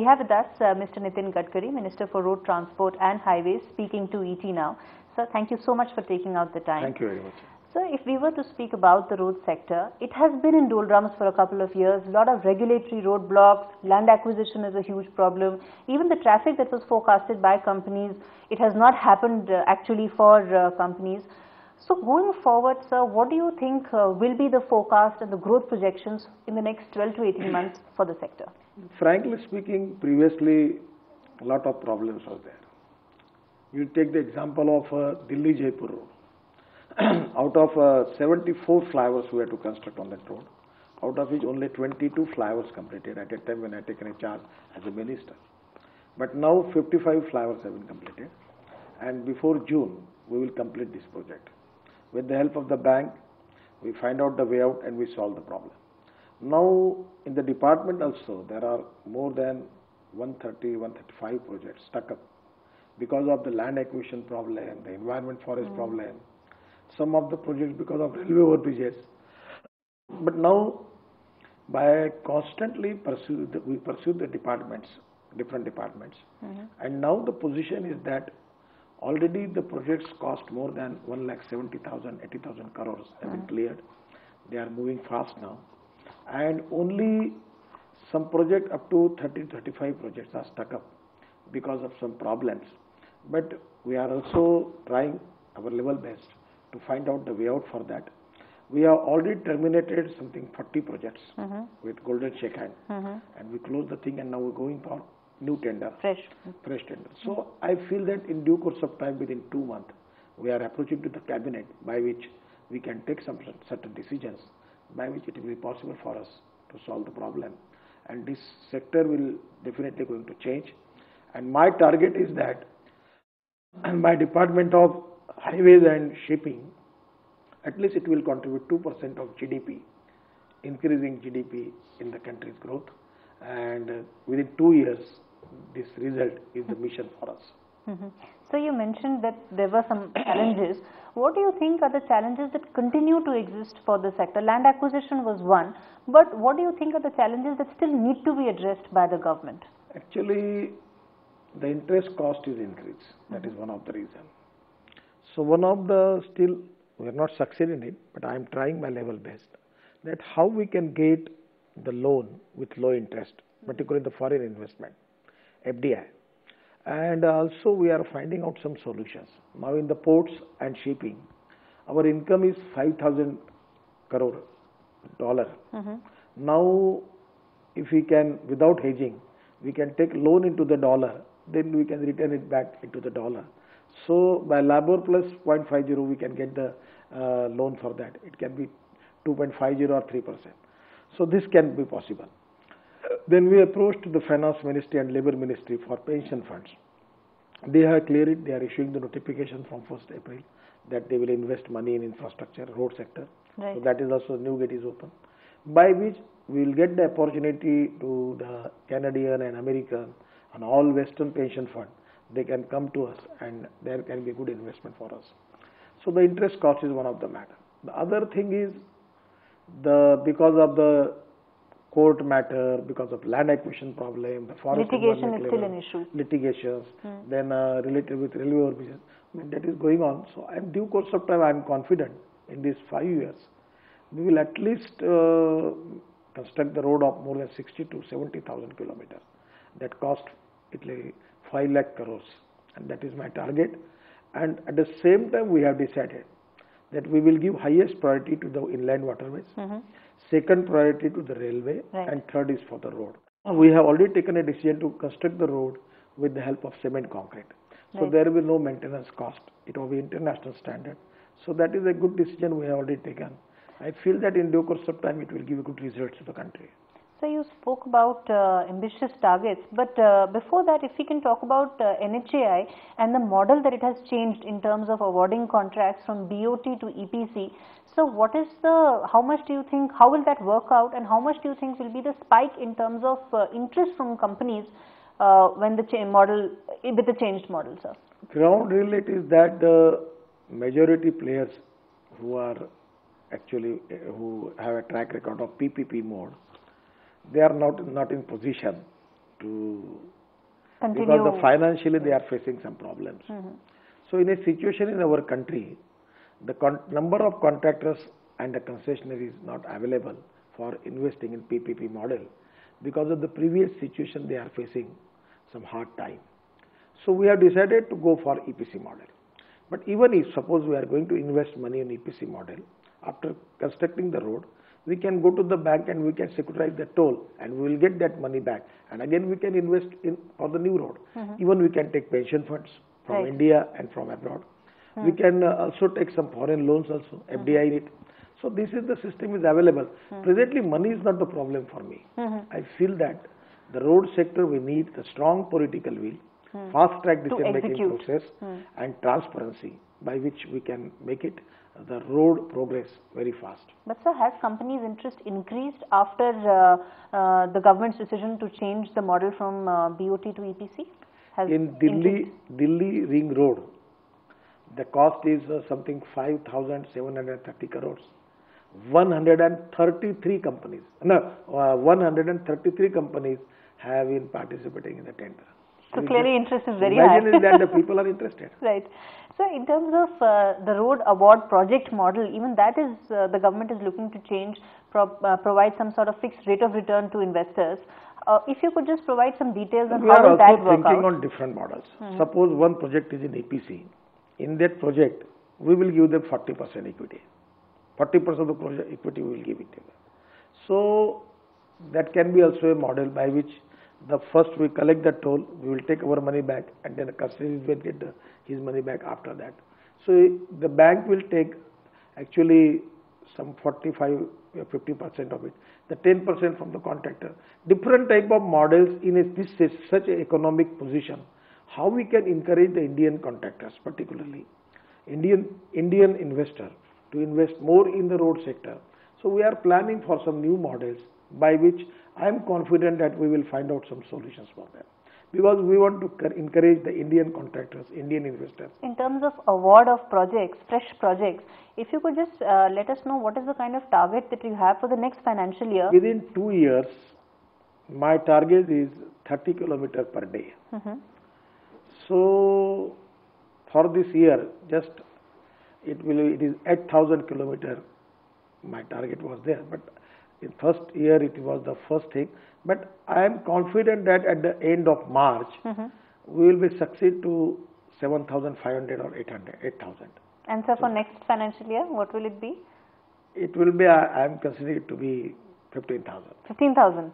we have with us Mr. Nitin Gadkari, Minister for Road Transport and Highways, speaking to ET now. Sir, thank you so much for taking out the time. Thank you very much. Sir, if we were to speak about the road sector, it has been in doldrums for a couple of years. A lot of regulatory roadblocks, land acquisition is a huge problem. Even the traffic that was forecasted by companies, it has not happened actually for companies. So going forward, sir, what do you think will be the forecast and the growth projections in the next 12 to 18 months for the sector? Frankly speaking, previously a lot of problems were there. You take the example of Delhi-Jaipur road. Out of 74 flyovers we had to construct on that road, out of which only 22 flyovers completed at a time when I had taken a charge as a minister. But now 55 flyovers have been completed, and before June we will complete this project. With the help of the bank, we find out the way out and we solve the problem. Now in the department also there are more than 130, 135 projects stuck up because of the land acquisition problem, the environment forest problem, some of the projects because of railway overbridges. But now by constantly we pursue the departments, different departments, and now the position is that already the projects cost more than 1,70,000, 80,000 crores have been cleared. They are moving fast now, and only some project up to 30, 35 projects are stuck up because of some problems. But we are also trying our level best to find out the way out for that. We have already terminated something 40 projects with golden shake hand, and we closed the thing, and now we're going for new tender, fresh tender. So I feel that in due course of time, within 2 months, we are approaching to the cabinet by which we can take some certain decisions by which it will be possible for us to solve the problem, and this sector will definitely going to change. And my target is that my department of highways and shipping, at least it will contribute 2% of GDP, increasing GDP in the country's growth, and within 2 years this result is the mission for us. So you mentioned that there were some challenges. What do you think are the challenges that continue to exist for the sector? Land acquisition was one, but what do you think are the challenges that still need to be addressed by the government? Actually, the interest cost is increased. That is one of the reasons. So one of the, still we are not succeeding in it, but I am trying my level best, that how we can get the loan with low interest, particularly the foreign investment, FDI. And also we are finding out some solutions. Now in the ports and shipping, our income is 5,000 crore dollar. Now if we can, without hedging, we can take loan into the dollar, then we can return it back into the dollar. So by LIBOR plus 0.50 we can get the loan for that. It can be 2.50 or 3%. So this can be possible. Then we approached the Finance Ministry and Labour Ministry for pension funds. They have cleared it. They are issuing the notification from 1st April that they will invest money in infrastructure, road sector. So that is also new gate is open, by which we will get the opportunity to the Canadian and American and all Western pension fund. They can come to us and there can be a good investment for us. So the interest cost is one of the matter. The other thing is because of the court matter, because of land acquisition problem, the forest litigation is still an issue. Litigations, then related with railway overbridges, that is going on. So in due course of time, I am confident in these 5 years, we will at least construct the road of more than 60 to 70,000 kilometers. That cost it 5 lakh crores, and that is my target. And at the same time, we have decided that we will give highest priority to the inland waterways, second priority to the railway, and third is for the road. We have already taken a decision to construct the road with the help of cement concrete. So there will be no maintenance cost. It will be international standard. So that is a good decision we have already taken. I feel that in due course of time it will give good results to the country. So you spoke about ambitious targets, but before that, if we can talk about NHAI and the model that it has changed in terms of awarding contracts from BOT to EPC. So what is how much do you think, how will that work out, and how much do you think will be the spike in terms of interest from companies when the with the changed model, sir? Ground reality is that the majority players who are actually who have a track record of PPP mode, they are not in position to continue. because financially they are facing some problems. So in a situation in our country, the number of contractors and the concessionaire is not available for investing in PPP model because of the previous situation they are facing some hard time. So we have decided to go for EPC model. But even if suppose we are going to invest money in EPC model, after constructing the road, we can go to the bank and we can securitize the toll and we will get that money back. And again we can invest in for the new road. Even we can take pension funds from India and from abroad. We can also take some foreign loans also, FDI in it. So this is the system is available. Presently money is not the problem for me. I feel that the road sector we need the strong political will, fast track decision making process and transparency by which we can make it the road progress very fast. But sir, has companies' interest increased after the government's decision to change the model from BOT to EPC? In Delhi Ring Road, the cost is something 5,730 crores. 133 companies have been participating in the tender. So clearly interest is very high. Imagine that the people are interested. Right. So in terms of the road award project model, even that is the government is looking to change, provide some sort of fixed rate of return to investors. If you could just provide some details on how will that work out? We are also thinking on different models. Suppose one project is in EPC. In that project, we will give them 40% equity. 40% of the project equity we will give it to them. So that can be also a model by which the first we collect the toll, we will take our money back, and then the customer will get his money back after that. So the bank will take actually some 45 or 50% of it, the 10% from the contractor. Different type of models in such an economic position. How we can encourage the Indian contractors, particularly Indian investor, to invest more in the road sector. So we are planning for some new models by which I am confident that we will find out some solutions for them. Because we want to encourage the Indian contractors, Indian investors. In terms of award of projects, fresh projects, if you could just let us know what is the kind of target that you have for the next financial year? Within 2 years, my target is 30 kilometers per day. So for this year, just it is 8,000 kilometers. My target was there, but in first year it was the first thing. But I am confident that at the end of March, we will be succeed to 7,500 or 8,000. And so for next financial year, what will it be? It will be, I am considering it to be 15,000. 15,000.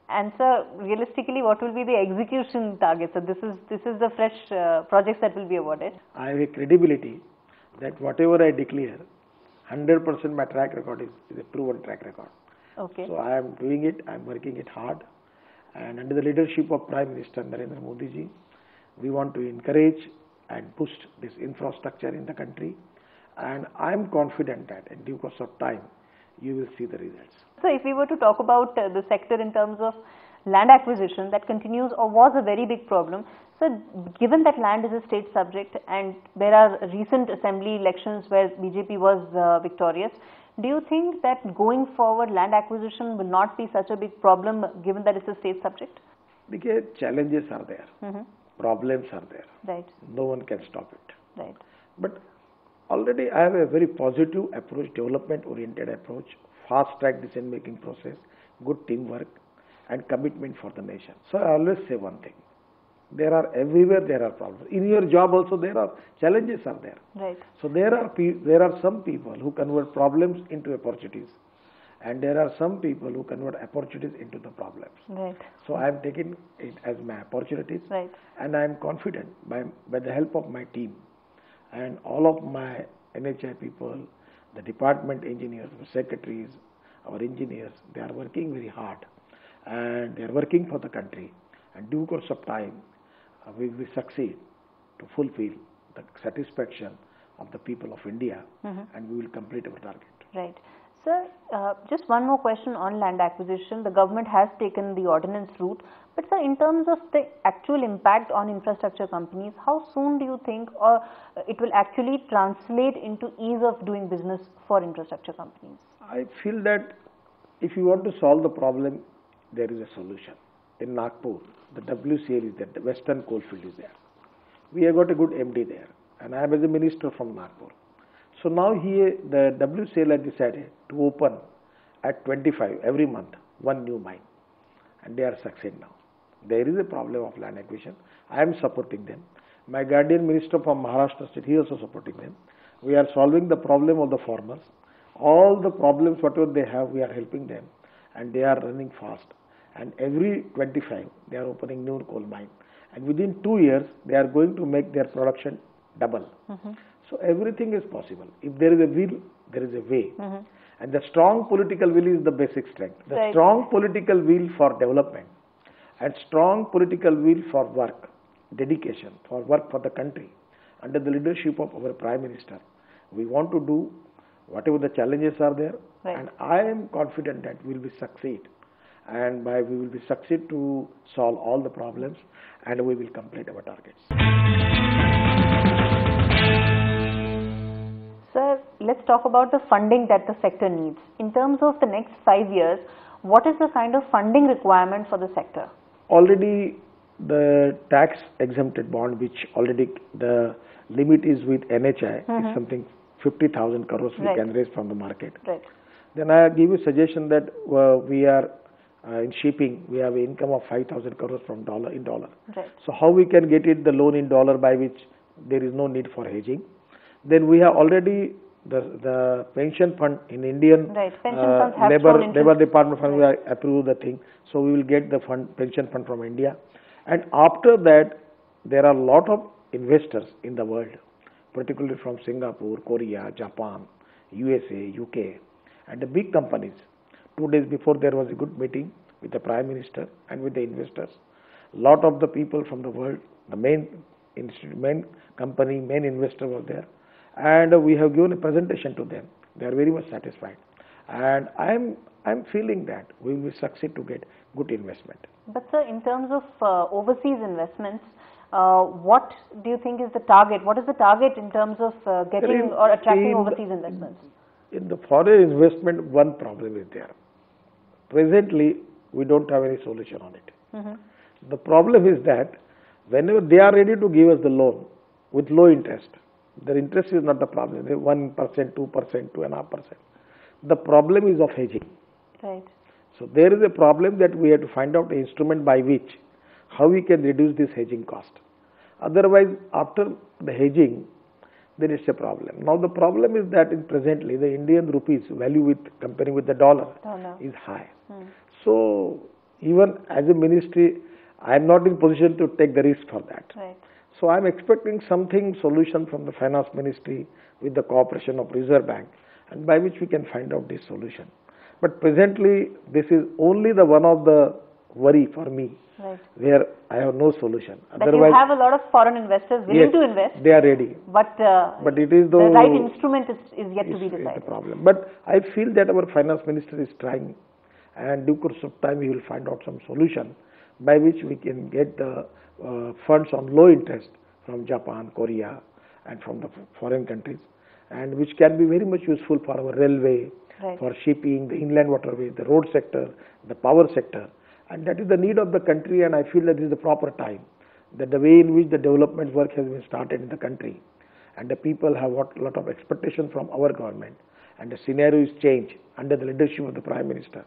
And sir, realistically, what will be the execution target? So this is the fresh projects that will be awarded. I have a credibility that whatever I declare, 100% my track record is a proven track record. Okay. So I am doing it, I am working it hard, and under the leadership of Prime Minister Narendra Modi ji, we want to encourage and boost this infrastructure in the country, and I am confident that in due course of time, you will see the results. So if we were to talk about the sector in terms of land acquisition, that continues or was a very big problem. So given that land is a state subject and there are recent assembly elections where BJP was victorious, do you think that going forward land acquisition will not be such a big problem given that it's a state subject? Because challenges are there, problems are there. Right. No one can stop it. Right. But already I have a very positive approach, development-oriented approach, fast-track decision-making process, good teamwork, and commitment for the nation. So I always say one thing: everywhere there are problems. In your job also there are challenges are there. Right. So there are some people who convert problems into opportunities, and there are some people who convert opportunities into the problems. Right. So I am taking it as my opportunities, right, and I am confident by the help of my team and all of my NHI people, the department engineers, the secretaries, our engineers, they are working very hard and they are working for the country. And due course of time, we will succeed to fulfill the satisfaction of the people of India, and we will complete our target. Right. Sir, just one more question on land acquisition. The government has taken the ordinance route, but sir, in terms of the actual impact on infrastructure companies, how soon do you think it will actually translate into ease of doing business for infrastructure companies? I feel that if you want to solve the problem, there is a solution. In Nagpur, the WCL is there, the Western Coalfield is there. We have got a good MD there, and I am as a minister from Nagpur. So now here the WCL has decided to open at 25 every month one new mine, and they are succeeding now. There is a problem of land acquisition. I am supporting them. My guardian minister from Maharashtra state, he is also supporting them. We are solving the problem of the farmers. All the problems whatever they have, we are helping them, and they are running fast. And every 25 they are opening new coal mine, and within 2 years they are going to make their production double. So everything is possible. If there is a will, there is a way. And the strong political will is the basic strength. The strong political will for development and strong political will for work, dedication, for work for the country under the leadership of our Prime Minister. We want to do whatever the challenges are there, and I am confident that we will succeed. And we will succeed to solve all the problems, and we will complete our targets. Sir, let's talk about the funding that the sector needs. In terms of the next 5 years, what is the kind of funding requirement for the sector? Already the tax exempted bond, which already the limit is with NHI, is something 50,000 crores we can raise from the market. Then I give you a suggestion that we are in shipping, we have an income of 5,000 crores from dollar. So how we can get it the loan in dollar by which there is no need for hedging. Then we have already the pension fund in Indian labor department fund, we have approved the thing. So we will get the pension fund from India. And after that, there are a lot of investors in the world, particularly from Singapore, Korea, Japan, USA, UK, and the big companies. 2 days before there was a good meeting with the Prime Minister and with the investors. Lot of the people from the world, the main company, main investor was there, and we have given a presentation to them. They are very much satisfied, and I'm feeling that we will succeed to get good investment. But sir, in terms of overseas investments, what do you think is the target? What is the target in terms of getting or attracting overseas investments? In the foreign investment, one problem is there. Presently, we don't have any solution on it. The problem is that whenever they are ready to give us the loan with low interest, their interest is not the problem. 1%, 2%, 2.5%. The problem is of hedging. So there is a problem that we have to find out an instrument by which how we can reduce this hedging cost. Otherwise, after the hedging, then it's a problem. Now the problem is that presently the Indian rupees value with comparing with the dollar is high. So even as a ministry, I am not in position to take the risk for that. So I am expecting something solution from the finance ministry with the cooperation of Reserve Bank, and by which we can find out this solution. But presently, this is only the one of the worry for me, where I have no solution. Otherwise, you have a lot of foreign investors willing to invest. They are ready. But it is the right instrument is yet to be decided. The problem. But I feel that our finance minister is trying, and due course of time we will find out some solution by which we can get the funds on low interest from Japan, Korea, and from the foreign countries, and which can be very much useful for our railway, for shipping, the inland waterways, the road sector, the power sector. And that is the need of the country, and I feel that this is the proper time, that the way in which the development work has been started in the country, and the people have got a lot of expectation from our government, and the scenario is changed under the leadership of the Prime Minister.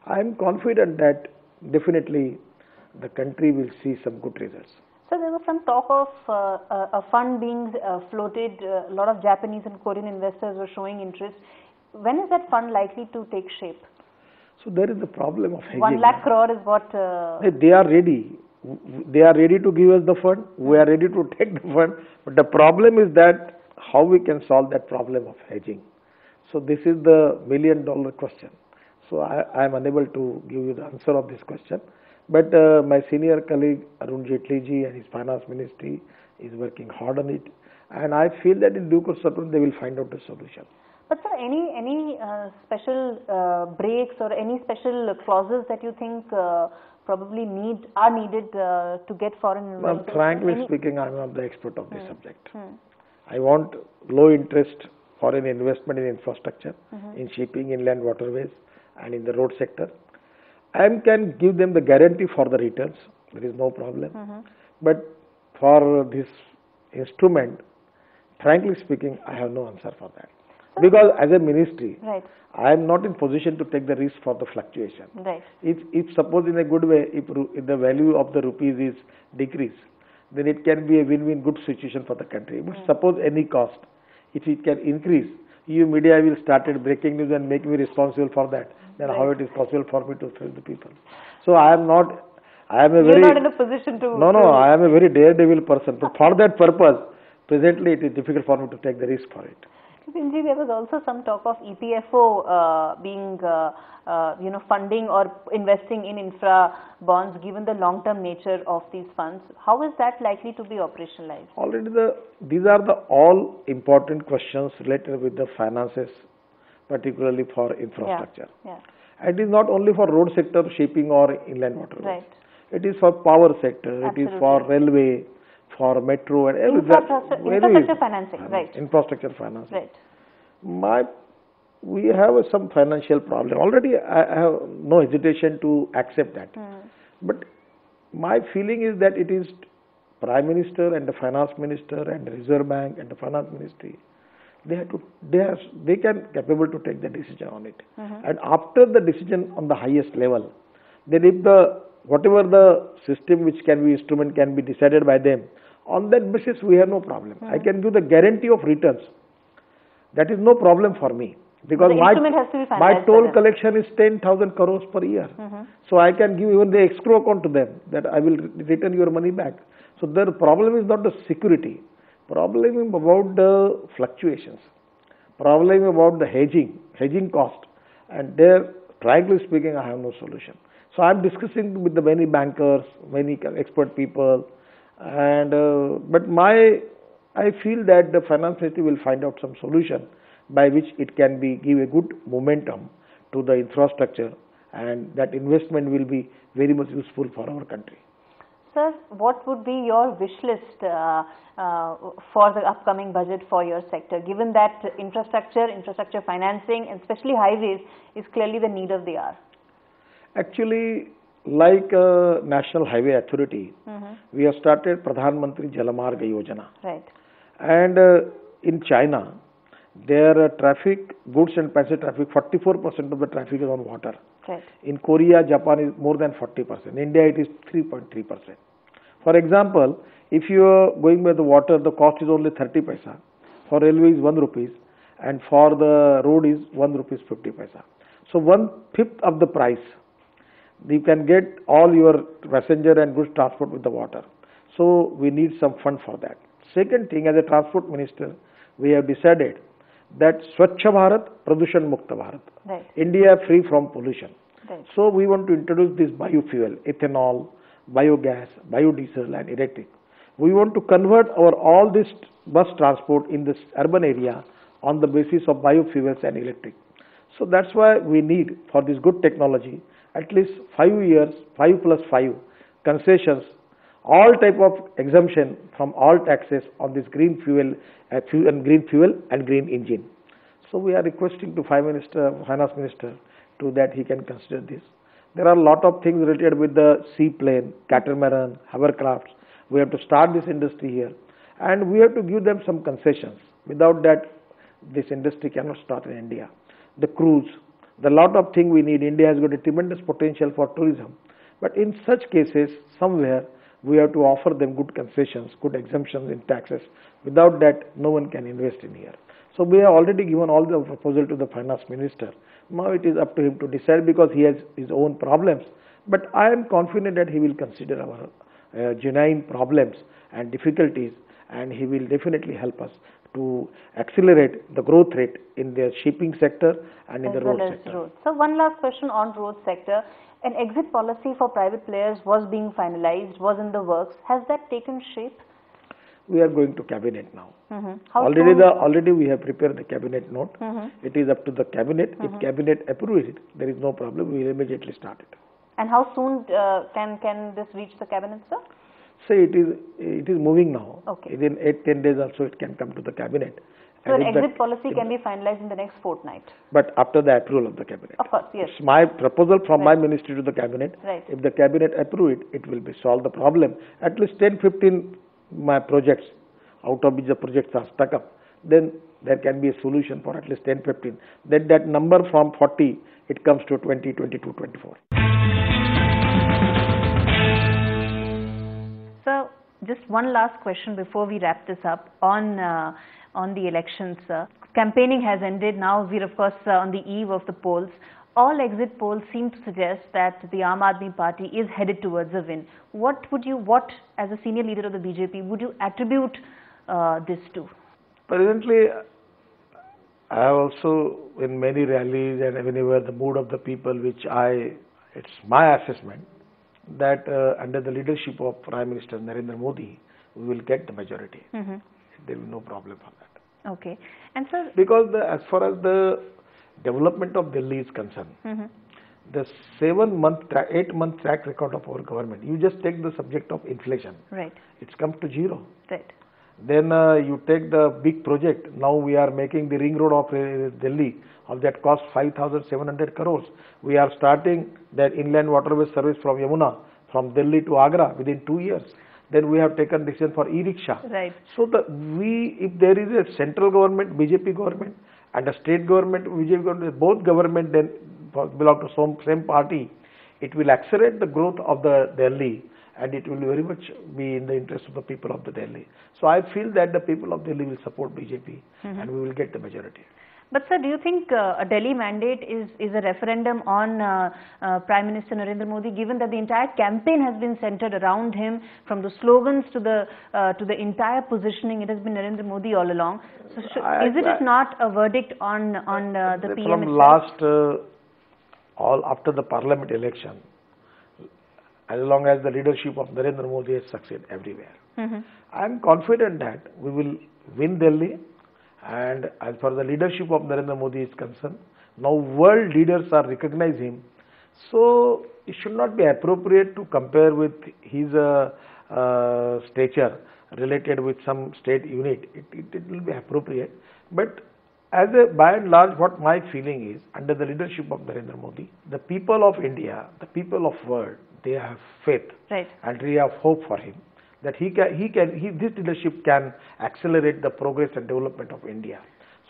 I am confident that definitely the country will see some good results. So there was some talk of a fund being floated. A lot of Japanese and Korean investors were showing interest. When is that fund likely to take shape? So there is the problem of hedging. 1 lakh crore is what... They are ready. They are ready to give us the fund. We are ready to take the fund. But the problem is that how we can solve that problem of hedging. So this is the $1,000,000 question. So I am unable to give you the answer of this question. But my senior colleague Arun Jaitley ji and his finance ministry is working hard on it. And I feel that in due course of time they will find out the solution. But sir, any special breaks or any special clauses that you think probably are needed to get foreign investors? Frankly speaking, I am not the expert of this subject. I want low interest foreign investment in infrastructure, in shipping, inland waterways, and in the road sector. I can give them the guarantee for the returns There is no problem. But for this instrument, frankly speaking, I have no answer for that. Because as a ministry, Right. I am not in position to take the risk for the fluctuation. Right. If suppose in a good way, if the value of the rupees is decreased, then it can be a win-win good situation for the country. But suppose any cost, if it can increase, you media will started breaking news and make me responsible for that. Then how it is possible for me to tell the people? So I am not. I am a You're very. not in a position to. No, I am a very daredevil person. But for that purpose, presently it is difficult for me to take the risk for it. Nitinji, there was also some talk of EPFO being, funding or investing in infra bonds, given the long-term nature of these funds. How is that likely to be operationalized? Already these are the all important questions related with the finances, particularly for infrastructure. Yeah. It is not only for road sector, shipping or inland waterways. Right. It is for power sector. Absolutely. It is for railway, for metro and everything. Infrastructure financing, right. Infrastructure financing. Right. We have some financial problem. Already I have no hesitation to accept that. But my feeling is that it is Prime Minister and the Finance Minister and the Reserve Bank and the Finance Ministry, they can capable to take the decision on it. And after the decision on the highest level, then if whatever the system which can be instrument can be decided by them, on that basis we have no problem. I can give the guarantee of returns. That is no problem for me. Because my toll collection is 10,000 crores per year. So I can give even the escrow account to them that I will return your money back. So the problem is not the security. Problem is about the fluctuations. Problem about the hedging cost. And there, frankly speaking, I have no solution. So I am discussing with the many bankers, many expert people, and but I feel that the finance ministry will find out some solution by which it can give a good momentum to the infrastructure, and that investment will be very much useful for our country. Sir, what would be your wish list for the upcoming budget for your sector, given that infrastructure financing, and especially highways, is clearly the need of the hour? Actually, like National Highway Authority, we have started Pradhan Mantri Jalamarga Yojana. Right. And in China, their traffic, goods and passenger traffic, 44% of the traffic is on water. Right. In Korea, Japan is more than 40%. In India, it is 3.3%. For example, if you are going by the water, the cost is only 30 paisa. For railway is 1 rupees, and for the road is 1 rupees 50 paisa. So 1/5 of the price, you can get all your passenger and goods transport with the water. So we need some fund for that. Second thing, as a transport minister, we have decided that Swachh Bharat, Pradushan Mukta Bharat. Right. India free from pollution. Right. So we want to introduce this biofuel, ethanol, biogas, biodiesel and electric. We want to convert all this bus transport in this urban area on the basis of biofuels and electric. So that's why we need, for this good technology, at least 5 years, 5+5 concessions, all type of exemption from all taxes on this green fuel and green engine. So we are requesting to Finance Minister to that he can consider this. There are a lot of things related with the seaplane, catamaran, hovercrafts. We have to start this industry here, and we have to give them some concessions. Without that, this industry cannot start in India. The cruise, the lot of things we need. India has got a tremendous potential for tourism, but in such cases, somewhere we have to offer them good concessions, good exemptions in taxes. Without that, no one can invest in here. So we have already given all the proposal to the Finance Minister. Now it is up to him to decide, because he has his own problems. But I am confident that he will consider our genuine problems and difficulties, and he will definitely help us to accelerate the growth rate in the shipping sector and in the road sector. So one last question on road sector. An exit policy for private players was being finalized, was in the works. Has that taken shape? We are going to cabinet now. Already we have prepared the cabinet note. It is up to the cabinet. If cabinet approves it, there is no problem. We will immediately start it. And how soon can this reach the cabinet, sir? Say it is moving now. Okay. Within 8-10 days also it can come to the cabinet, So an exit policy can be finalized in the next fortnight. But after the approval of the cabinet. Of course, yes. It's my proposal from my ministry to the cabinet. Right. If the cabinet approve it, it will be solve the problem. At least 10-15 my projects, out of which the projects are stuck up, then there can be a solution for at least 10-15. Then that number from 40, it comes to 20, 22, 24. So just one last question before we wrap this up on the elections. Campaigning has ended. Now we're of course on the eve of the polls. All exit polls seem to suggest that the Aam Aadmi Party is headed towards a win. What as a senior leader of the BJP, would you attribute this to? Presently, I have also in many rallies and anywhere the mood of the people, it's my assessment that under the leadership of Prime Minister Narendra Modi, we will get the majority. There will be no problem for that. Okay. And sir, because as far as the development of Delhi is concerned, the 8-month track record of our government, you just take the subject of inflation. Right. It's come to zero. Right. Then you take the big project. Now we are making the ring road of Delhi, of that cost 5,700 crores. We are starting that inland waterways service from Yamuna, from Delhi to Agra within 2 years. Then we have taken decision for e-rickshaw. Right. So if there is a central government, BJP government, and a state government, BJP government, both government then belong to same party, it will accelerate the growth of the Delhi, and it will very much be in the interest of the people of the Delhi. So I feel that the people of Delhi will support BJP, and we will get the majority. But sir, do you think a Delhi mandate is a referendum on Prime Minister Narendra Modi, given that the entire campaign has been centered around him, from the slogans to the entire positioning, it has been Narendra Modi all along. So is it not a verdict on the PM from itself? After the parliament election, as long as the leadership of Narendra Modi has succeeded everywhere, I am confident that we will win Delhi. And as far as the leadership of Narendra Modi is concerned, now world leaders are recognizing him. So it should not be appropriate to compare with his stature related with some state unit. It will be appropriate. But by and large, what my feeling is, under the leadership of Narendra Modi, the people of India, the people of world, they have faith, right, and they have hope for him, that this leadership can accelerate the progress and development of India.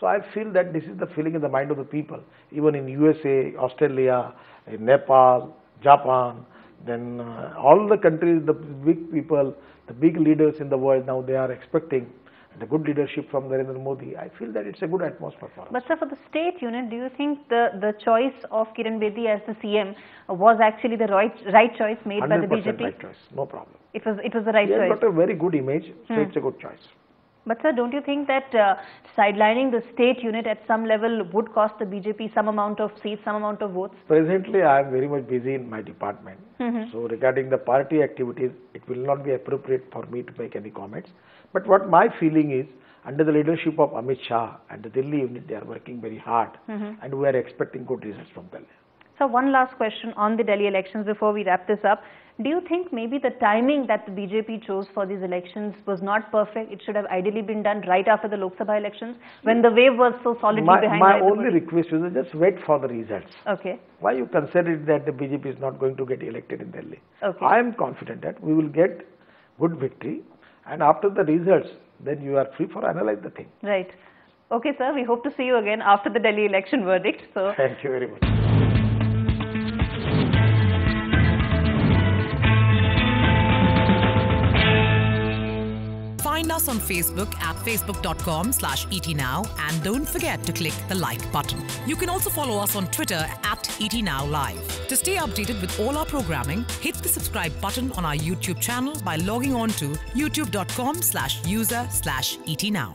So I feel that this is the feeling in the mind of the people, even in USA, Australia, in Nepal, Japan, then all the countries, the big people, the big leaders in the world, now they are expecting the good leadership from Narendra Modi. I feel that it's a good atmosphere for us. But sir, for the state unit, do you think the choice of Kiran Bedi as the CM was actually the right choice made by the BJP? 100% right choice, no problem. It was the right choice. He has got a very good image, so it's a good choice. But sir, don't you think that sidelining the state unit at some level would cost the BJP some amount of seats, some amount of votes? Presently, I am very much busy in my department. So regarding the party activities, it will not be appropriate for me to make any comments. But what my feeling is, under the leadership of Amit Shah and the Delhi unit, they are working very hard, and we are expecting good results from Delhi. So one last question on the Delhi elections before we wrap this up. Do you think maybe the timing that the BJP chose for these elections was not perfect? It should have ideally been done right after the Lok Sabha elections, when the wave was so solidly behind. My only request is just wait for the results. Okay. Why you consider that the BJP is not going to get elected in Delhi? Okay. I am confident that we will get good victory, and after the results, then you are free for analyze the thing. Right. Okay, sir. We hope to see you again after the Delhi election verdict. So thank you very much. Find us on Facebook at facebook.com/etnow, and don't forget to click the like button. You can also follow us on Twitter at etnowlive. To stay updated with all our programming, hit the subscribe button on our YouTube channel by logging on to youtube.com/user/etnow.